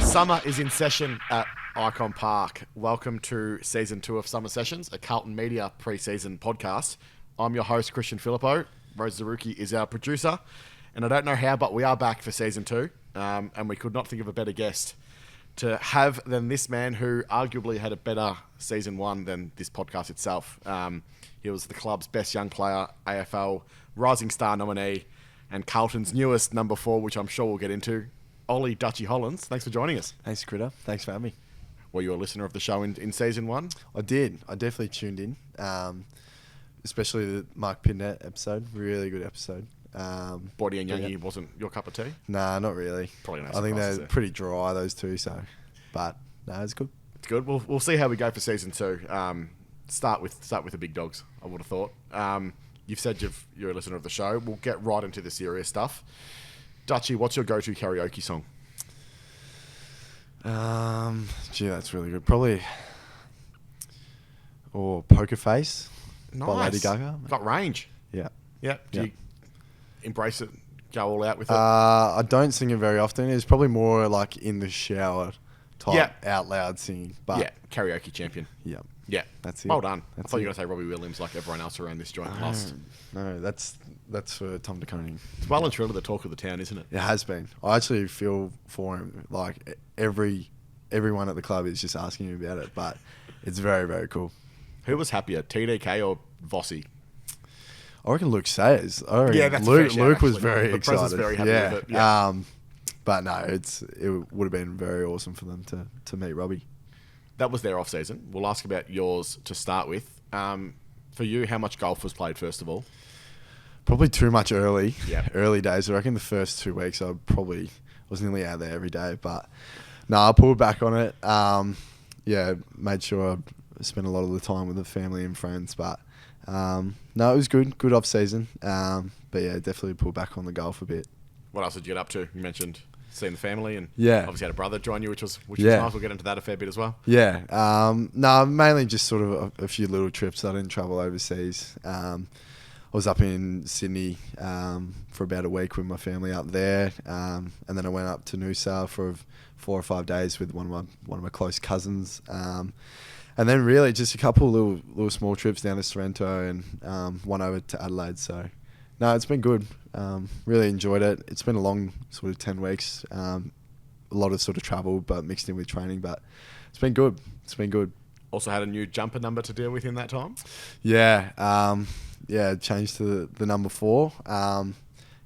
Summer is in session at Icon Park. Welcome to Season 2 of Summer Sessions, a Carlton Media Preseason podcast. I'm your host, Christian Filippo. Rose Zaruki is our producer. And I don't know how, but we are back for Season 2. And we could not think of a better guest to have than this man who arguably had a better Season 1 than this podcast itself. He was the club's best young player, AFL Rising Star nominee, and Carlton's newest number 4, which I'm sure we'll get into, Ollie Hollands. Thanks for joining us. Thanks, Critter. Thanks for having me. Were you a listener of the show in Season 1? I did. I definitely tuned in, especially the Mark Pinnett episode. Really good episode. Body and Youngie wasn't your cup of tea? Nah, not really. Probably no I think surprises they're pretty dry, those two. So, but no, it's good. It's good. We'll see how we go for Season 2. Start with the big dogs, I would have thought. You've said you're a listener of the show. We'll get right into the serious stuff. Dutchy, what's your go-to karaoke song? Gee, that's really good. Probably, or Poker Face by Lady Gaga. Got range. Yeah. Yeah. Do you embrace it? Go all out with it? I don't sing it very often. It's probably more like in the shower type out loud singing. But yeah, karaoke champion. Yeah. Yeah, that's it. Well done. That's I thought you were going to say Robbie Williams like everyone else around this joint lost. No, that's for Tom DeConing. It's well and truly the talk of the town, isn't it? It has been. I actually feel for him. Like everyone at the club is just asking me about it, but it's very, very cool. Who was happier, TDK or Vossi? I reckon Luke Sayers. That's Luke was actually. very The press excited. is very happy with it. Yeah. But no, it would have been very awesome for them to meet Robbie. That was their off-season. We'll ask about yours to start with. For you, how much golf was played, first of all? Probably too much early. Yeah. Early days. I reckon the first 2 weeks I probably was nearly out there every day. But no, I pulled back on it. Made sure I spent a lot of the time with the family and friends. But no, it was good. Good off-season. But yeah, definitely pulled back on the golf a bit. What else did you get up to? You mentioned seeing the family and obviously had a brother join you, which was nice. We'll get into that a fair bit as well. Yeah. No, mainly just sort of a few little trips. I didn't travel overseas. I was up in Sydney for about a week with my family up there, and then I went up to Noosa for 4 or 5 days with one of my close cousins, and then really just a couple little small trips down to Sorrento and one over to Adelaide. So no, it's been good. Really enjoyed it. It's been a long sort of 10 weeks. A lot of sort of travel, but mixed in with training. But it's been good. It's been good. Also had a new jumper number to deal with in that time? Yeah. Changed to the number 4. I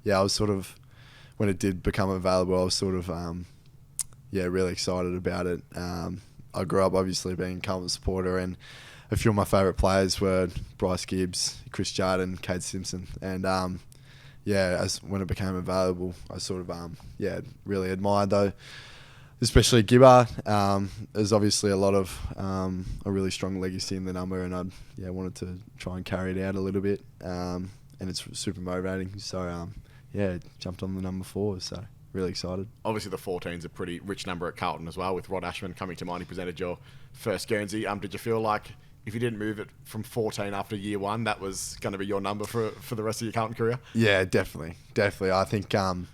was sort of, when it did become available, I was sort of, really excited about it. I grew up obviously being a Carlton supporter, and a few of my favourite players were Bryce Gibbs, Chris Jardine, Cade Simpson, and as when it became available, I sort of really admired though, especially Gibber. There's obviously a lot of a really strong legacy in the number, and I wanted to try and carry it out a little bit, and it's super motivating. So jumped on the number 4. So really excited. Obviously, the 14's a pretty rich number at Carlton as well, with Rod Ashman coming to mind. He presented your first Guernsey. Did you feel like if you didn't move it from 14 after year 1, that was going to be your number for the rest of your Carlton career? Yeah, definitely. I think I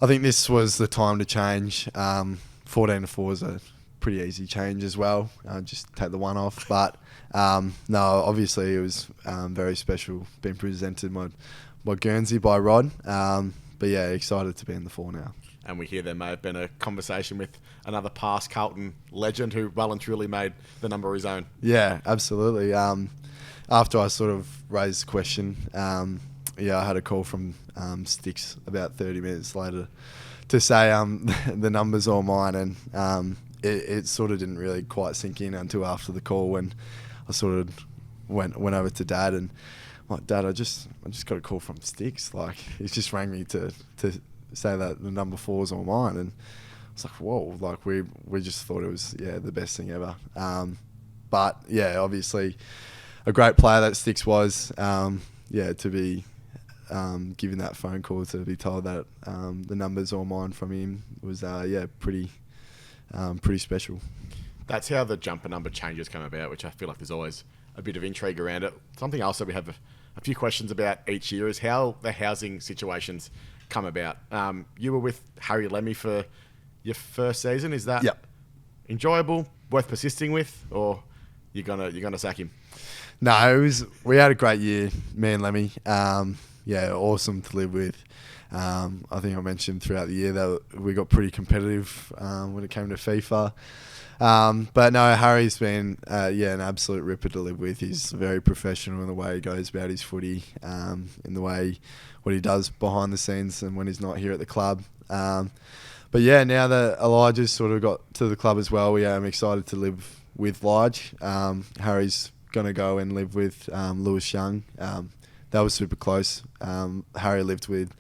think this was the time to change. 14 to 4 is a pretty easy change as well. Just take the 1 off. But no, obviously it was very special being presented my Guernsey by Rod. But yeah, excited to be in the 4 now. And we hear there may have been a conversation with another past Carlton legend who well and truly made the number his own. Yeah, absolutely. After I sort of raised the question, I had a call from Sticks about 30 minutes later to say the number's all mine, and it sort of didn't really quite sink in until after the call, when I sort of went over to Dad and I'm like, Dad, I just got a call from Sticks. Like, he's just rang me to say that the number 4 is all mine, and it's like, whoa, like we just thought it was the best thing ever. But yeah, obviously a great player that Sticks was. To be given that phone call, to be told that the number's all mine from him was pretty special. That's how the jumper number changes come about, which I feel like there's always a bit of intrigue around it. Something else that we have a few questions about each year is how the housing situations come about. You were with Harry Lemmy for your first season. Is that Yep. enjoyable, worth persisting with, or you're gonna sack him? No, we had a great year, me and Lemmy. Awesome to live with. I think I mentioned throughout the year that we got pretty competitive when it came to FIFA. But no, Harry's been an absolute ripper to live with. He's very professional in the way he goes about his footy, in the way what he does behind the scenes and when he's not here at the club. But yeah, now that Elijah's sort of got to the club as well, I'm excited to live with Lige. Harry's going to go and live with Lewis Young. That was super close. Harry lived with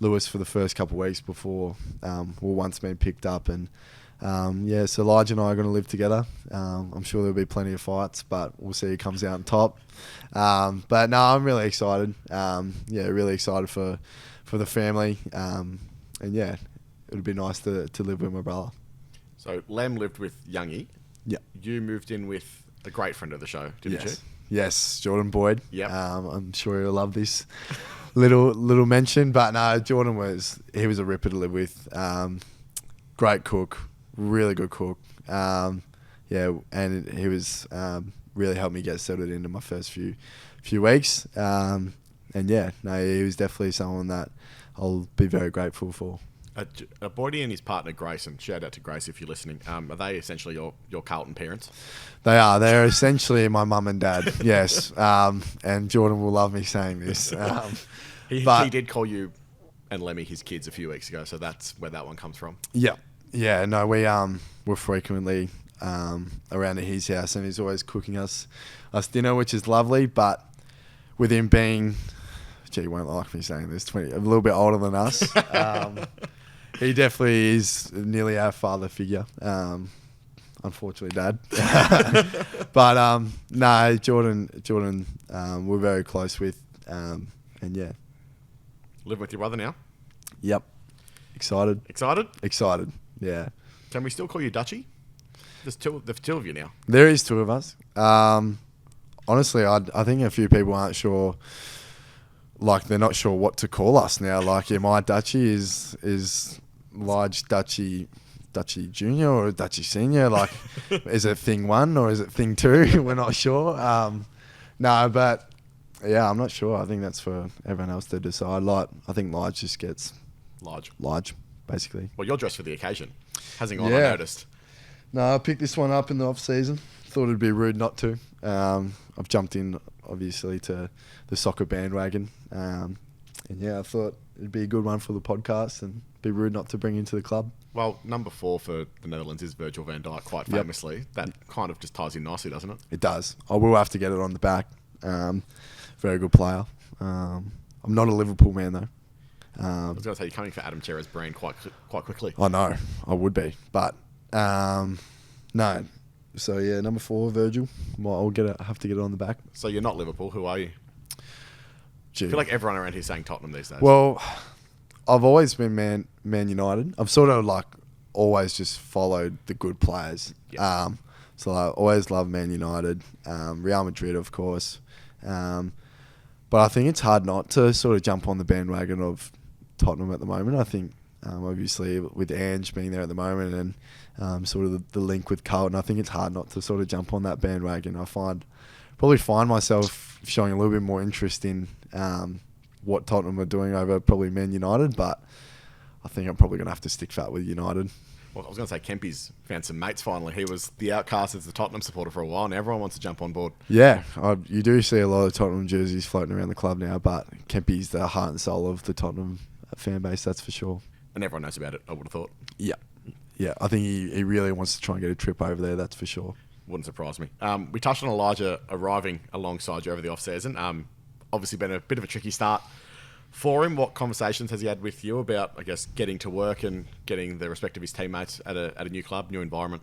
Lewis for the first couple of weeks before we were once being picked up. And so Lige and I are going to live together. I'm sure there'll be plenty of fights, but we'll see who comes out on top. But no, I'm really excited. Really excited for the family. It would be nice to live with my brother. So Lem lived with Youngie. Yeah. You moved in with a great friend of the show, didn't you? Yes, Jordan Boyd. Yep. I'm sure you'll love this little mention. But no, Jordan was a ripper to live with. Great cook, really good cook. And he was really helped me get settled into my first few weeks. He was definitely someone that I'll be very grateful for. Boydie and his partner Grayson, shout out to Grace if you're listening. Are they essentially your Carlton parents? They are. They're essentially my mum and dad. Yes. And Jordan will love me saying this. He did call you and Lemmy his kids a few weeks ago, so that's where that one comes from. Yeah. Yeah. No, we're frequently around at his house, and he's always cooking us dinner, which is lovely. But with him being, you won't like me saying this, a little bit older than us. He definitely is nearly our father figure. Unfortunately, Dad. But no, Jordan, we're very close with, Live with your brother now? Yep. Excited. Excited? Yeah. Can we still call you Dutchy? There's two of you now. There is two of us. Honestly, I think a few people aren't sure. Like, they're not sure what to call us now. Like, my Dutchy is Lige Dutchy Junior or Dutchy Senior. Like, is it thing 1 or is it thing 2? We're not sure. No, but yeah, I'm not sure. I think that's for everyone else to decide. Like, I think Lige just gets Lige, basically. Well, you're dressed for the occasion. Hasn't gone unnoticed. No, I picked this one up in the off-season. Thought it'd be rude not to. I've jumped in, obviously, to the soccer bandwagon. I thought it'd be a good one for the podcast and be rude not to bring into the club. Well, number 4 for the Netherlands is Virgil van Dijk, quite famously. Yep. That kind of just ties in nicely, doesn't it? It does. I will have to get it on the back. Very good player. I'm not a Liverpool man, though. I was going to say, you're coming for Adam Chera's brand quite quickly. I know. I would be. But, no. So, yeah, number 4, Virgil. I'll have to get it on the back. So, you're not Liverpool. Who are you? I feel like everyone around here is saying Tottenham these days. Well, I've always been Man United. I've sort of always just followed the good players. Yep. So I always loved Man United, Real Madrid, of course. But I think it's hard not to sort of jump on the bandwagon of Tottenham at the moment. I think obviously with Ange being there at the moment and sort of the link with Carlton, I think it's hard not to sort of jump on that bandwagon. I probably find myself showing a little bit more interest in what Tottenham are doing over probably Man United, but I think I'm probably going to have to stick fat with United. Well, I was going to say Kempy's found some mates finally. He was the outcast as the Tottenham supporter for a while, and everyone wants to jump on board. Yeah, you do see a lot of Tottenham jerseys floating around the club now, but Kempy's the heart and soul of the Tottenham fan base, that's for sure. And everyone knows about it, I would have thought. Yeah. Yeah, I think he really wants to try and get a trip over there, that's for sure. Wouldn't surprise me. We touched on Elijah arriving alongside you over the off-season. Obviously been a bit of a tricky start for him. What conversations has he had with you about, I guess, getting to work and getting the respect of his teammates at a new club, new environment?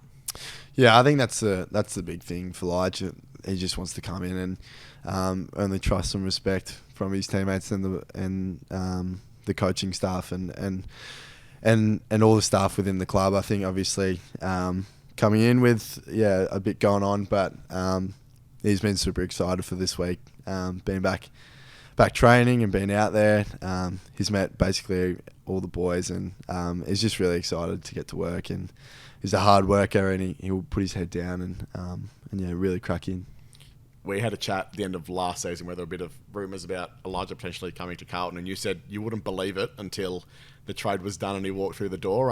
Yeah, I think that's the big thing for Lige. He just wants to come in and earn the trust and respect from his teammates and the coaching staff and all the staff within the club. I think obviously coming in with a bit going on, but he's been super excited for this week, being back back training and being out there. He's met basically all the boys, and he's just really excited to get to work. And he's a hard worker, and he'll put his head down and yeah, really crack in. We had a chat at the end of last season where there were a bit of rumours about Elijah potentially coming to Carlton, and you said you wouldn't believe it until the trade was done and he walked through the door.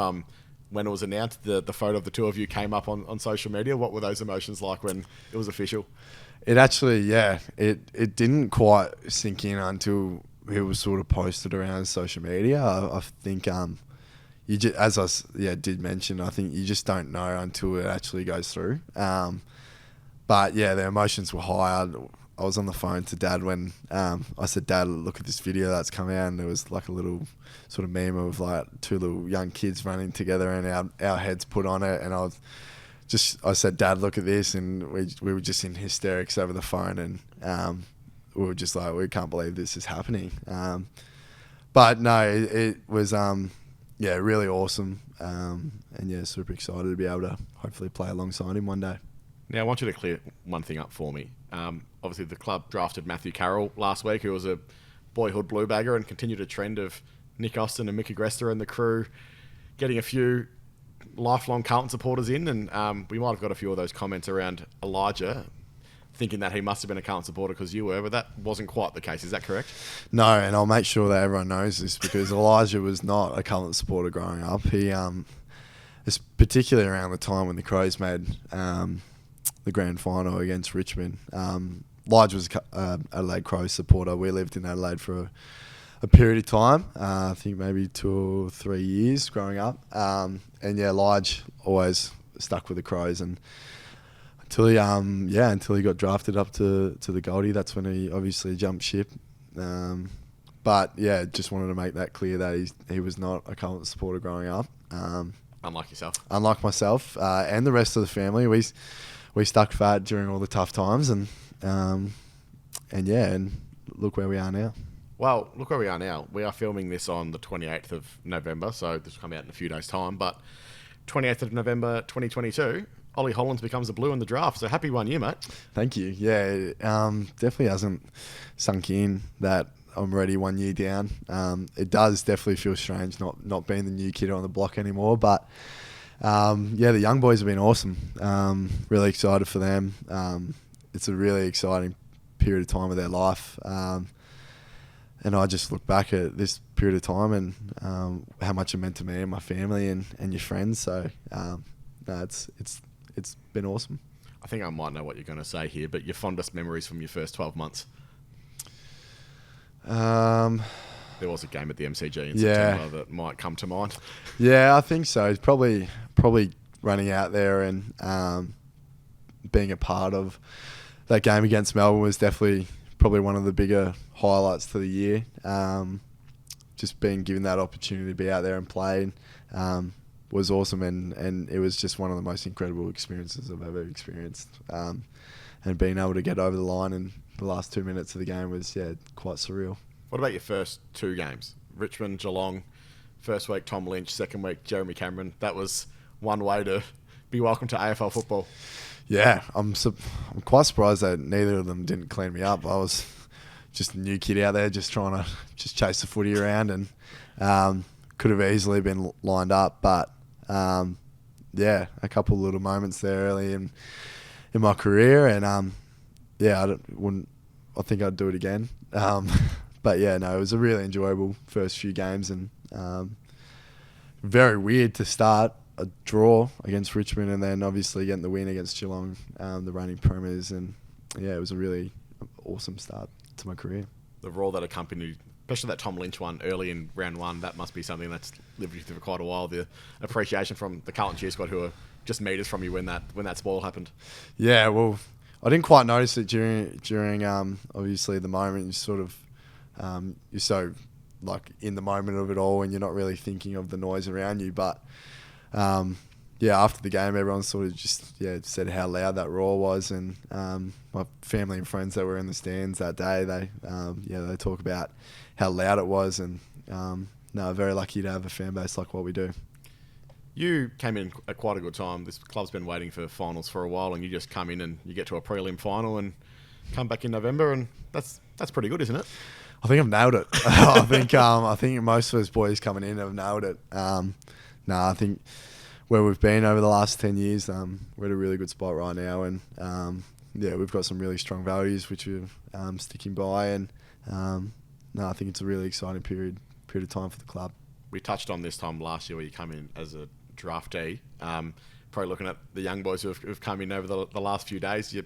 When it was announced, the photo of the two of you came up on social media. What were those emotions like when it was official? It actually, yeah, it didn't quite sink in until it was sort of posted around social media. I think you just, as I did mention, I think you just don't know until it actually goes through. But yeah, the emotions were high. I was on the phone to Dad when I said, "Dad, look at this video that's come out," and there was like a little sort of meme of like two little young kids running together and our heads put on it. And I said, "Dad, look at this," and we were just in hysterics over the phone, and we were just like, we can't believe this is happening. But no, it was really awesome, and yeah, super excited to be able to hopefully play alongside him one day. Now, I want you to clear one thing up for me. Obviously, the club drafted Matthew Carroll last week, who was a boyhood blue bagger, and continued a trend of Nick Austin and Mickey Grester and the crew getting a few lifelong Carlton supporters in, and we might have got a few of those comments around Elijah, thinking that he must have been a Carlton supporter because you were, but that wasn't quite the case. Is that correct? No, and I'll make sure that everyone knows this, because Elijah was not a Carlton supporter growing up. He, it's particularly around the time when the Crows made the grand final against Richmond. Lige was a Adelaide Crows supporter. We lived in Adelaide for a period of time, I think maybe 2 or 3 years growing up. And yeah, Lige always stuck with the Crows, and until he got drafted up to the Goldie, that's when he obviously jumped ship. But yeah, just wanted to make that clear that he was not a Carlton supporter growing up. Unlike yourself. Unlike myself and the rest of the family, we stuck fat during all the tough times, and look where we are now. Well, look where we are now. We are filming this on the 28th of November, so this will come out in a few days' time. But 28th of November 2022, Ollie Hollands becomes a Blue in the draft. So happy 1 year, mate. Thank you. Yeah, it definitely hasn't sunk in that I'm already 1 year down. It does definitely feel strange not being the new kid on the block anymore, but the young boys have been awesome. Really excited for them. It's a really exciting period of time of their life. And I just look back at this period of time and how much it meant to me and my family and your friends. So it's been awesome. I think I might know what you're going to say here, but your fondest memories from your first 12 months? There was a game at the MCG in September that might come to mind. Yeah, I think so. It's probably running out there and being a part of that game against Melbourne was definitely probably one of the bigger highlights to the year. Just being given that opportunity to be out there and play was awesome, and it was just one of the most incredible experiences I've ever experienced. And being able to get over the line in the last 2 minutes of the game was quite surreal. What about your first two games? Richmond, Geelong, first week Tom Lynch, second week Jeremy Cameron. That was one way to be welcome to AFL football. Yeah, I'm quite surprised that neither of them didn't clean me up. I was just a new kid out there just trying to just chase the footy around, and could have easily been lined up. But a couple of little moments there early in my career, and I think I'd do it again. But yeah, no, it was a really enjoyable first few games, and very weird to start a draw against Richmond and then obviously getting the win against Geelong, the reigning premiers, and yeah, it was a really awesome start to my career. The role that accompanied, especially that Tom Lynch one early in round one, that must be something that's lived with you for quite a while. The appreciation from the Carlton cheer squad, who are just metres from you when that spoil happened. Yeah, well, I didn't quite notice it during obviously the moment. You sort of you're so like in the moment of it all, and you're not really thinking of the noise around you. But after the game, everyone sort of just said how loud that roar was, and my family and friends that were in the stands that day, they talk about how loud it was, and very lucky to have a fan base like what we do. You came in at quite a good time. This club's been waiting for finals for a while, and you just come in and you get to a prelim final and come back in November, and that's pretty good, isn't it? I think I've nailed it. I think most of those boys coming in have nailed it. I think where we've been over the last 10 years, we're at a really good spot right now, and we've got some really strong values which we're sticking by, and I think it's a really exciting period of time for the club. We touched on this time last year where you come in as a draftee. Probably looking at the young boys who've come in over the last few days. You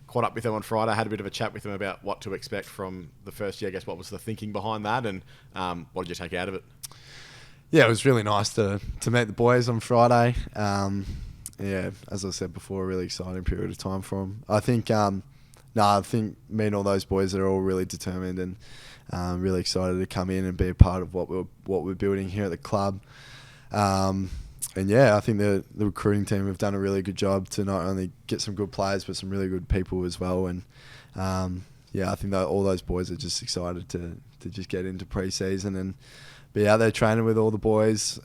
caught up with them on Friday, had a bit of a chat with them about what to expect from the first year. I guess what was the thinking behind that, and what did you take out of it? Yeah, it was really nice to meet the boys on Friday. As I said before, a really exciting period of time for them. I think, I think me and all those boys are all really determined and really excited to come in and be a part of what we're building here at the club. I think the recruiting team have done a really good job to not only get some good players but some really good people as well. And I think that all those boys are just excited to just get into pre-season and be out there training with all the boys.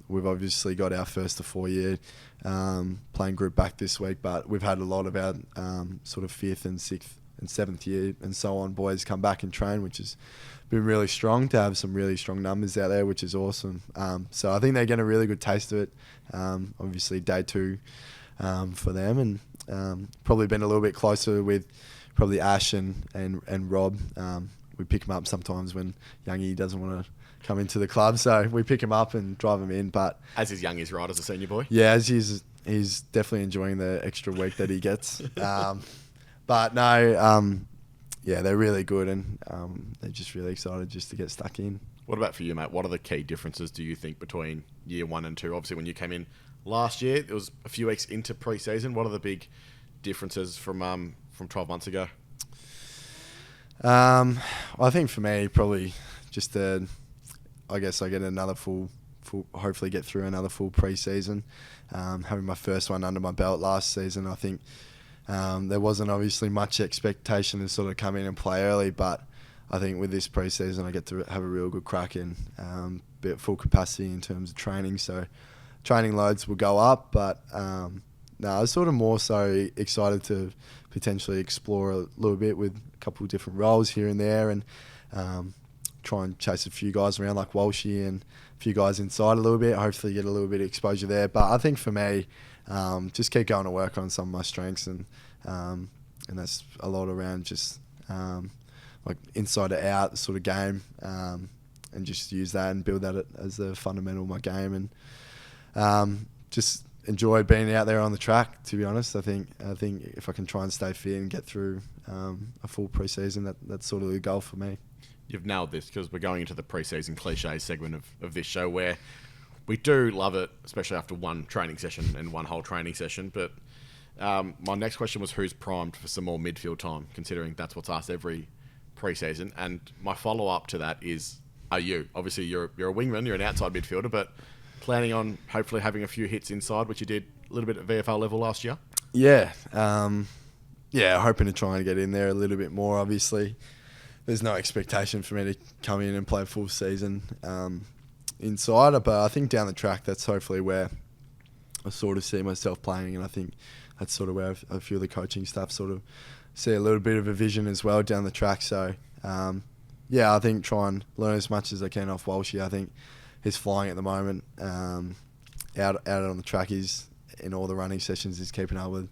We've obviously got our first to 4 year playing group back this week, but we've had a lot of our sort of 5th and 6th and 7th year and so on boys come back and train, which has been really strong to have some really strong numbers out there, which is awesome. So I think they're getting a really good taste of it. Obviously day 2 for them, and probably been a little bit closer with probably Ash and Rob. We pick him up sometimes when Youngie doesn't want to come into the club, so we pick him up and drive him in. But as is Youngie's right as a senior boy. Yeah, as he's definitely enjoying the extra week that he gets. But no, they're really good, and they're just really excited just to get stuck in. What about for you, mate? What are the key differences, do you think, between year 1 and 2? Obviously, when you came in last year, it was a few weeks into pre-season. What are the big differences from 12 months ago? I think for me, probably just I guess I get another full hopefully get through another full pre-season. Having my first one under my belt last season, I think there wasn't obviously much expectation to sort of come in and play early, but I think with this pre-season I get to have a real good crack in, be at full capacity in terms of training, so training loads will go up, but I was sort of more so excited to potentially explore a little bit with a couple of different roles here and there, and try and chase a few guys around like Walshy and a few guys inside a little bit, hopefully get a little bit of exposure there. But I think for me, just keep going to work on some of my strengths, and that's a lot around just like inside to out sort of game, and just use that and build that as the fundamental of my game, and just enjoy being out there on the track, to be honest. I think if I can try and stay fit and get through a full pre-season, that's sort of the goal for me. You've nailed this, because we're going into the pre-season cliche segment of this show, where we do love it, especially after one training session and one whole training session. But my next question was, who's primed for some more midfield time, considering that's what's asked every pre-season? And my follow-up to that is, are you? Obviously, you're a wingman, you're an outside midfielder, but planning on hopefully having a few hits inside, which you did a little bit at VFL level last year? Yeah. Hoping to try and get in there a little bit more, obviously. There's no expectation for me to come in and play a full season inside, but I think down the track, that's hopefully where I sort of see myself playing, and I think that's sort of where a few of the coaching staff sort of see a little bit of a vision as well down the track. So, I think try and learn as much as I can off Walshy. I think he's flying at the moment. Out on the track, he's in all the running sessions, he's keeping up with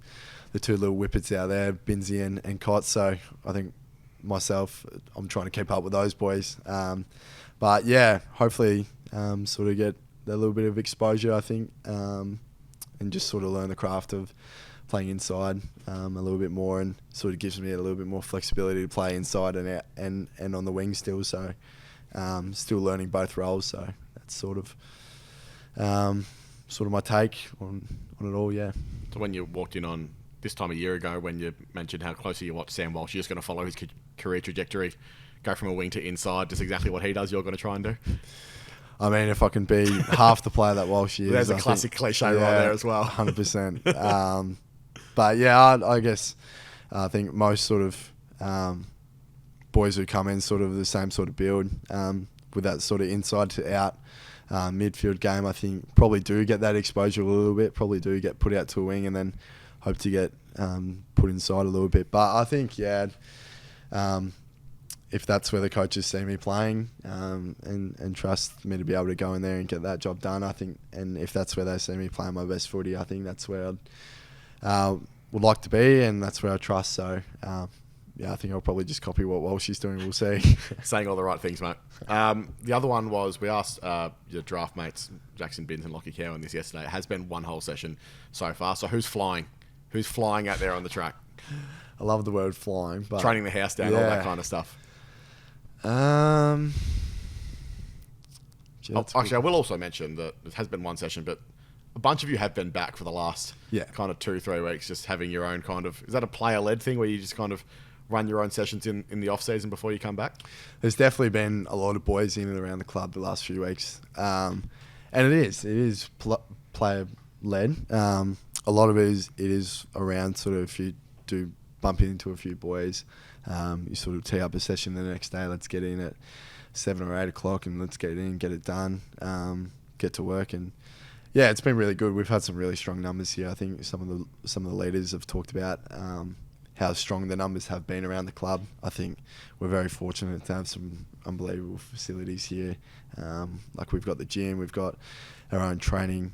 the two little whippets out there, Binsey and Cott. So I think myself, I'm trying to keep up with those boys. But yeah, hopefully sort of get a little bit of exposure, I think, and just sort of learn the craft of playing inside a little bit more, and sort of gives me a little bit more flexibility to play inside and out and on the wing still. So still learning both roles. So that's sort of my take on it all. Yeah. So when you walked in on this time a year ago, when you mentioned how closely you watched Sam Walsh, you're just going to follow his career trajectory, go from a wing to inside, just exactly what he does, you're going to try and do? I mean, if I can be half the player that Walsh is. There's a classic cliche right there as well. 100%. But yeah, I guess I think most sort of boys who come in sort of the same sort of build, with that sort of inside to out midfield game, I think probably do get that exposure a little bit, probably do get put out to a wing, and then hope to get put inside a little bit. But I think, if that's where the coaches see me playing and trust me to be able to go in there and get that job done, I think, and if that's where they see me playing my best footy, I think that's where I would like to be, and that's where I trust. So, I think I'll probably just copy what Walshy's doing. We'll see. Saying all the right things, mate. The other one was, we asked your draft mates, Jackson Binns and Lockie Cowan, this yesterday. It has been one whole session so far. So who's flying? Who's flying out there on the track? I love the word flying. But training the house down, all that kind of stuff. Actually, I will also mention that it has been one session, but a bunch of you have been back for the last kind of 2-3 weeks, just having your own kind of... Is that a player-led thing where you just kind of run your own sessions in the off-season before you come back? There's definitely been a lot of boys in and around the club the last few weeks. And it is player-led. A lot of it is around sort of, if you do bump into a few boys, you sort of tee up a session the next day. Let's get in at 7 or 8 o'clock and let's get in, get it done, get to work. And yeah, it's been really good. We've had some really strong numbers here. I think some of the leaders have talked about how strong the numbers have been around the club. I think we're very fortunate to have some unbelievable facilities here. Like we've got the gym, we've got our own training.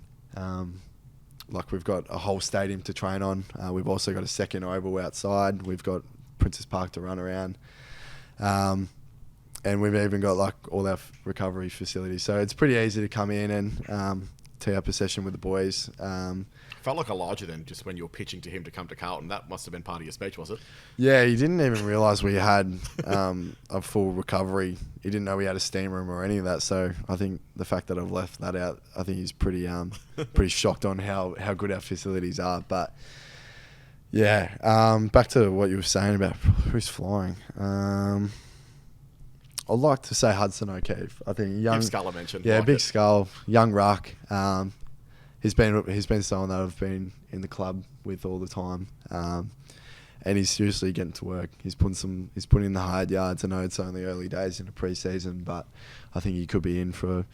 Like we've got a whole stadium to train on. We've also got a second oval outside. We've got Princess Park to run around. And we've even got like all our recovery facilities. So it's pretty easy to come in and tee up a session with the boys. Felt like Elijah then, just when you were pitching to him to come to Carlton. That must have been part of your speech, was it? Yeah, he didn't even realise we had a full recovery. He didn't know we had a steam room or any of that. So I think the fact that I've left that out, I think he's pretty shocked on how good our facilities are. But yeah, back to what you were saying about who's flying. I'd like to say Hudson O'Keefe. I think young Big Skull I mentioned. Yeah, like big it. skull, young ruck. He's been someone that I've been in the club with all the time, and he's seriously getting to work. He's putting in the hard yards. I know it's only early days in the preseason, but I think he could be in for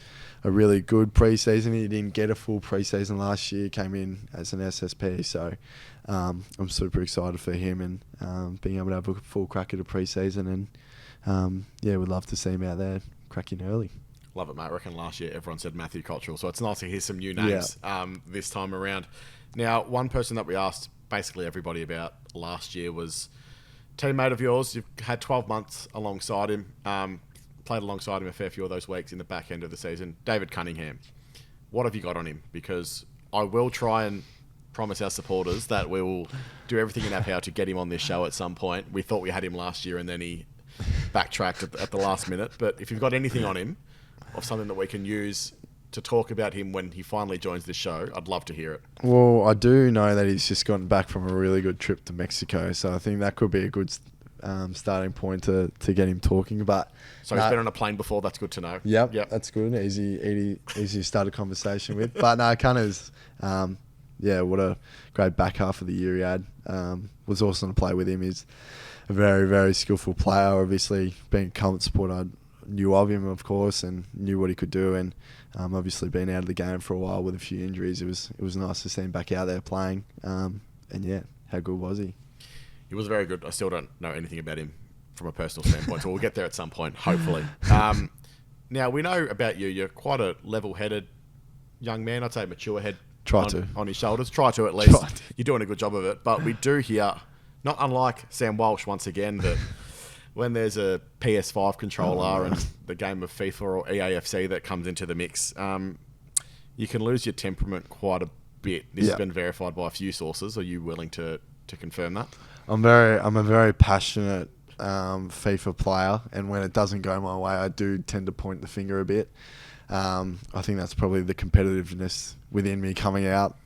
a really good preseason. He didn't get a full preseason last year. Came in as an SSP, so I'm super excited for him and being able to have a full crack at a preseason. And we'd love to see him out there cracking early. Love it, mate. I reckon last year everyone said Matthew Cottrell, so it's nice to hear some new names this time around. Now, one person that we asked basically everybody about last year was a teammate of yours. You've had 12 months alongside him, played alongside him a fair few of those weeks in the back end of the season. David Cunningham, what have you got on him? Because I will try and promise our supporters that we will do everything in our power to get him on this show at some point. We thought we had him last year and then he backtracked at the last minute. But if you've got anything on him, of something that we can use to talk about him when he finally joins this show, I'd love to hear it. Well, I do know that he's just gotten back from a really good trip to Mexico, so I think that could be a good starting point to get him talking. But so he's been on a plane before. That's good to know. Yep. That's good. Easy to start a conversation with. But no, Cunner's, what a great back half of the year he had. Was awesome to play with him. He's a very, very skillful player. Obviously, being a Carlton supporter, I knew of him, of course, and knew what he could do. And obviously, being out of the game for a while with a few injuries, it was nice to see him back out there playing. And how good was he? He was very good. I still don't know anything about him from a personal standpoint, so we'll get there at some point, hopefully. Now, we know about you. You're quite a level-headed young man. I'd say mature head on his shoulders. Try to, at least. You're doing a good job of it. But we do hear, not unlike Sam Walsh once again, that when there's a PS5 controller and the game of FIFA or EAFC that comes into the mix, you can lose your temperament quite a bit. This has been verified by a few sources. Are you willing to confirm that? I'm a very passionate FIFA player, and when it doesn't go my way, I do tend to point the finger a bit. I think that's probably the competitiveness within me coming out,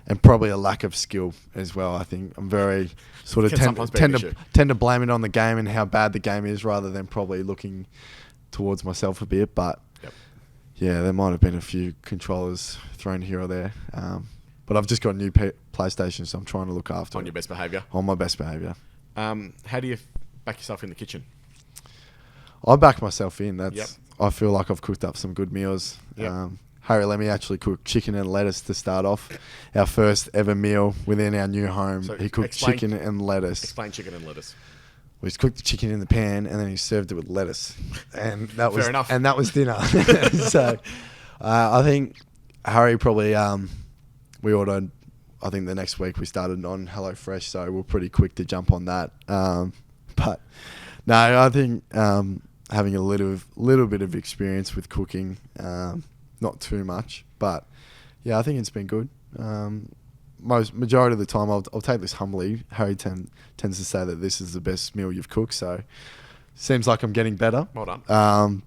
and probably a lack of skill as well. I think I'm very sort of tend to blame it on the game and how bad the game is, rather than probably looking towards myself a bit. But there might have been a few controllers thrown here or there. But I've just got a new PlayStation, so I'm trying to look after it. On your best behaviour? On my best behaviour. How do you back yourself in the kitchen? I back myself in. I feel like I've cooked up some good meals. Harry Lemmy actually cooked chicken and lettuce to start off. Our first ever meal within our new home. So he cooked chicken and lettuce. Explain chicken and lettuce. he's cooked the chicken in the pan and then he served it with lettuce, and that was Fair enough. and that was dinner. So I think Harry probably we ordered. I think the next week we started on HelloFresh, so we're pretty quick to jump on that. But no, I think having a little bit of experience with cooking, not too much, but yeah, I think it's been good. Majority of the time, I'll take this humbly. Harry tends to say that this is the best meal you've cooked, so seems like I'm getting better. Well done.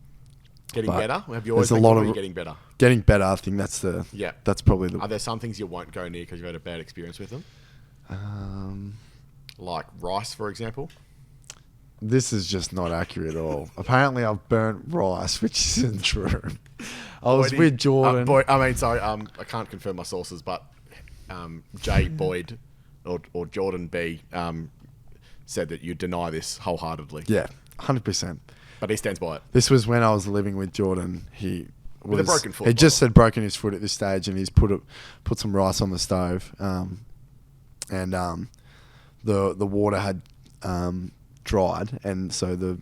Getting better? Have you always been getting better? Getting better, I think that's probably the... Are there some things you won't go near because you've had a bad experience with them? Like rice, for example? This is just not accurate at all. Apparently, I've burnt rice, which isn't true. I was with Jordan. I can't confirm my sources, but Jay Boyd or Jordan B said that you deny this wholeheartedly. Yeah, 100%. But he stands by it. This was when I was living with Jordan. With a broken foot. He just said broken his foot at this stage, and he's put some rice on the stove, and the water had dried, and so the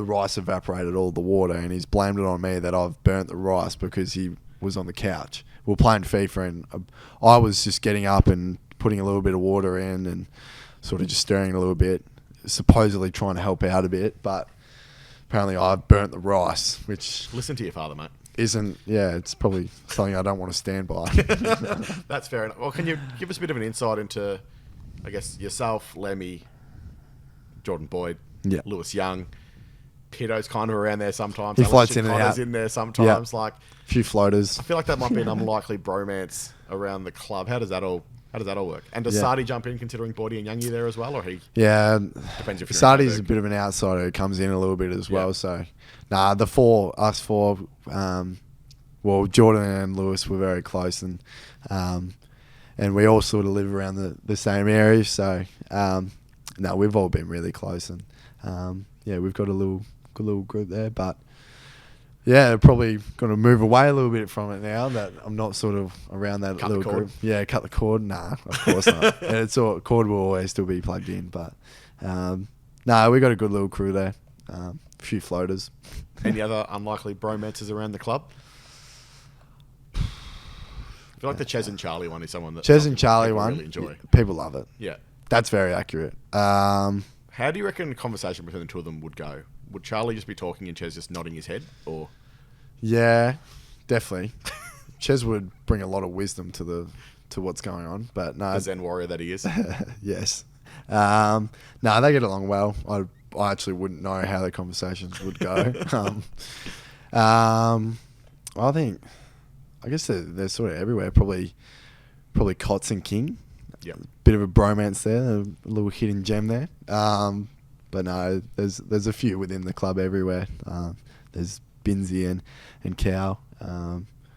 rice evaporated all the water, and he's blamed it on me that I've burnt the rice because he was on the couch. We were playing FIFA, and I was just getting up and putting a little bit of water in and sort of just stirring it a little bit, supposedly trying to help out a bit, but apparently I've burnt the rice, which... Listen to your father, mate. It's probably something I don't want to stand by. That's fair enough. Well, can you give us a bit of an insight into, I guess, yourself, Lemmy, Jordan Boyd, Lewis Young, Pito's kind of around there sometimes. He floats in and Connor's out. in there sometimes. Yeah. Like a few floaters. I feel like that might be an unlikely bromance around the club. How does that all work? And does Sardi jump in considering Boydie and Youngie there as well, or he? Yeah, depends if you're Sardi's a bit of an outsider who comes in a little bit as well. So, us four, Jordan and Lewis were very close, and we all sort of live around the same area. So, we've all been really close, and we've got a little group there, but. Yeah, probably going to move away a little bit from it now that I'm not sort of around that little group. Yeah, cut the cord. Nah, of course not. And cord will always still be plugged in, but we got a good little crew there. A few floaters. Any other unlikely bromances around the club? I feel like the Ches and Charlie one is someone that Ches and Charlie one really enjoy. People love it. Yeah, that's very accurate. How do you reckon a conversation between the two of them would go? Would Charlie just be talking and Ches just nodding his head, or? Yeah, definitely. Ches would bring a lot of wisdom to what's going on, but no. The Zen warrior that he is. Yes. They get along well. I actually wouldn't know how the conversations would go. I guess they're sort of everywhere. Probably Cots and King. Yeah. Bit of a bromance there, a little hidden gem there. But no, there's a few within the club everywhere. There's Binsey and Cow.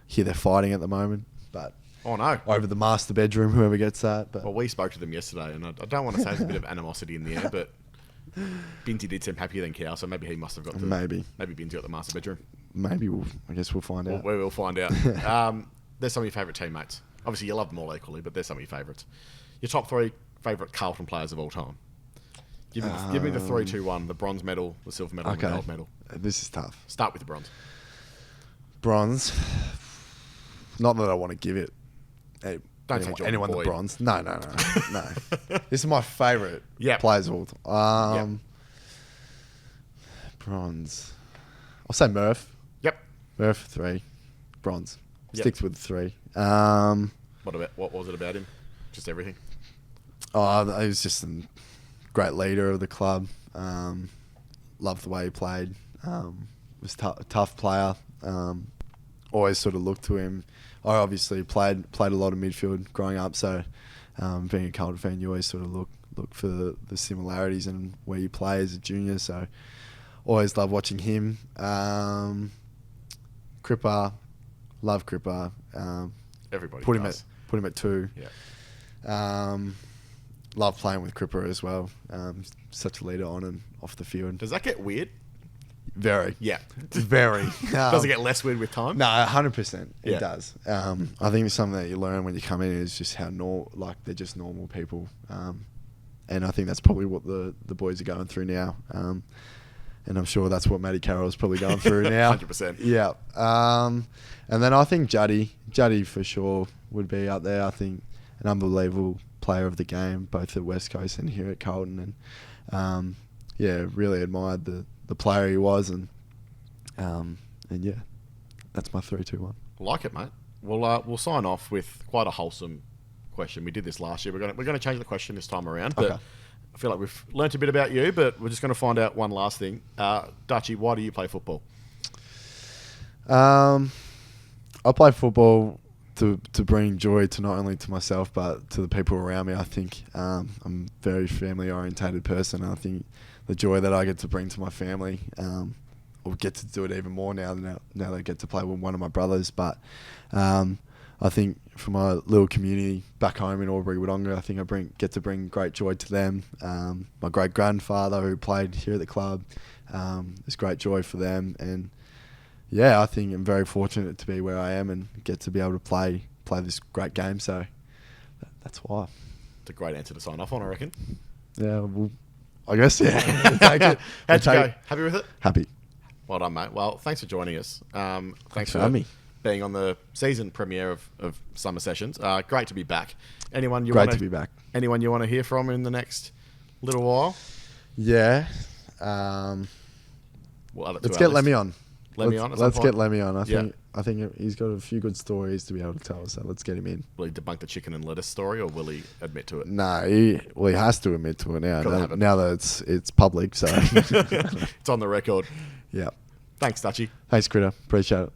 Here they're fighting at the moment, but oh no, over the master bedroom, whoever gets that. But well, we spoke to them yesterday, and I don't want to say there's a bit of animosity in the air, but Binsey did seem happier than Cow, so maybe he must have got maybe Binsey got the master bedroom. Maybe I guess we'll find out. We will find out. There's some of your favourite teammates. Obviously, you love them all equally, but there's some of your favourites. Your top three favourite Carlton players of all time. Give me the 3, 2, 1. The bronze medal, the silver medal, and the gold medal. This is tough. Start with the bronze. Bronze. Not that I want to give it. Anyone the bronze. No. This is my favourite players of all time. Bronze. I'll say Murph. Yep. Murph 3. Bronze. Yep. Sticks with 3. What was it about him? Just everything? Oh, he was just a great leader of the club. Loved the way he played. Was a tough player. Always sort of looked to him. I obviously played a lot of midfield growing up, so being a Carlton fan, you always sort of look for the similarities and where you play as a junior. So always love watching him. Cripper, love Cripper. Everybody put does. him at 2. Yeah. Love playing with Cripper as well. Such a leader on and off the field. Does that get weird? Very. Yeah. Very. Does it get less weird with time? No, 100%. It does. I think it's something that you learn when you come in is just how they're just normal people. and I think that's probably what the boys are going through now. And I'm sure that's what Matty Carroll is probably going through now. 100%. Yeah. And then I think Juddy for sure would be up there. I think an unbelievable player of the game, both at West Coast and here at Carlton. And really admired the player he was. And yeah, that's my 3-2-1. I like it, mate. We'll sign off with quite a wholesome question. We did this last year. We're going to change the question this time around. But Okay. I feel like we've learnt a bit about you, but we're just going to find out one last thing. Dutchy, why do you play football? I play football to bring joy to not only to myself but to the people around me. I think I'm a very family orientated person. I think the joy that I get to bring to my family, or get to do it even more now that I get to play with one of my brothers. But I think for my little community back home in Albury Wodonga, I think I get to bring great joy to them. My great grandfather who played here at the club, it's great joy for them. And yeah, I think I'm very fortunate to be where I am and get to be able to play this great game. So that's why. It's a great answer to sign off on, I reckon. Yeah, well, I guess, yeah. Take it. How'd you go? Happy with it? Happy. Well done, mate. Well, thanks for joining us. Thanks for having me. Being on the season premiere of Summer Sessions. Great to be back. Great to be back. Anyone you want to hear from in the next little while? Yeah. We'll add it to Let's our get list. Lemmy on. Lemmy on at some Let's point? get Lemmy on. I think he's got a few good stories to be able to tell us, so let's get him in. Will he debunk the chicken and lettuce story, or will he admit to it? No, he has to admit to it now. Gotta have it. Now that it's public, so It's on the record. yeah. Thanks, Dutchy. Thanks, Critter. Appreciate it.